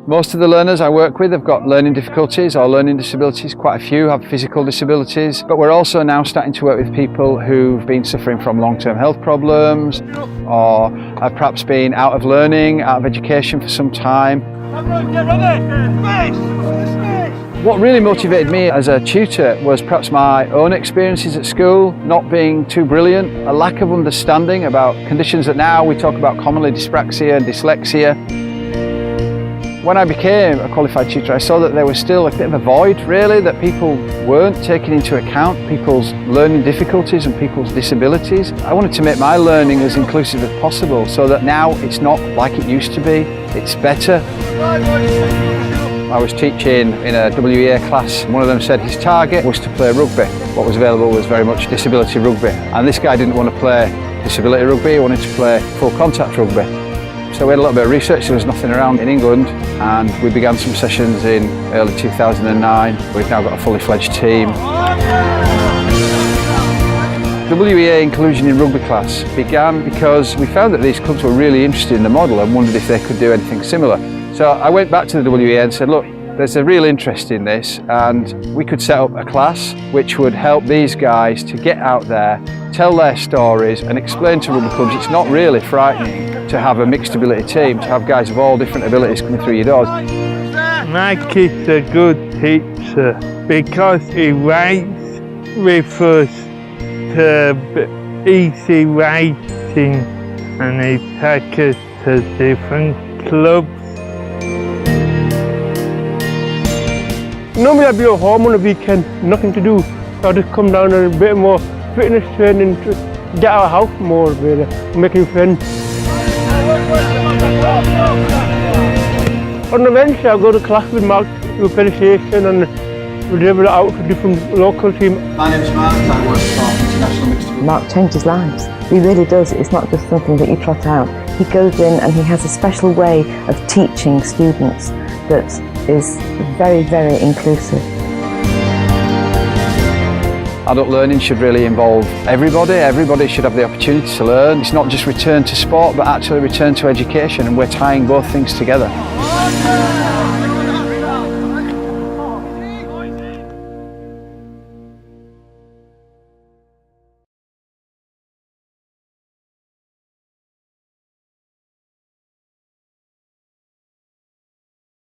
Most of the learners I work with have got learning difficulties or learning disabilities. Quite a few have physical disabilities, but we're also now starting to work with people who've been suffering from long-term health problems or have perhaps been out of learning, out of education for some time. What really motivated me as a tutor was perhaps my own experiences at school, not being too brilliant, a lack of understanding about conditions that now we talk about commonly, dyspraxia and dyslexia. When I became a qualified tutor, I saw that there was still a bit of a void, really, that people weren't taking into account people's learning difficulties and people's disabilities. I wanted to make my learning as inclusive as possible so that now it's not like it used to be, it's better. I was teaching in a WEA class. One of them said his target was to play rugby. What was available was very much disability rugby. And this guy didn't want to play disability rugby, he wanted to play full contact rugby. So we had a little bit of research, there was nothing around in England, and we began some sessions in early 2009. We've now got a fully fledged team. WEA inclusion in rugby class began because we found that these clubs were really interested in the model and wondered if they could do anything similar. So I went back to the WEA and said, look, there's a real interest in this, and we could set up a class which would help these guys to get out there, tell their stories and explain to rugby clubs it's not really frightening to have a mixed ability team, to have guys of all different abilities coming through your doors. My kid's a good teacher because he writes with us to easy writing and he takes us to different clubs. Normally I'd be at home on a weekend, nothing to do, so I'd just come down and a bit more fitness training to get out of the house more, really, making friends. And eventually I'll go to class with Mark, do appreciation and we'll deliver it out to different local teams. My name's Mark, I work for International Mixed Ability. Mark changes lives. He really does. It's not just something that you trot out. He goes in and he has a special way of teaching students that is very, very inclusive. Adult learning should really involve everybody. Everybody should have the opportunity to learn. It's not just return to sport, but actually return to education, and we're tying both things together.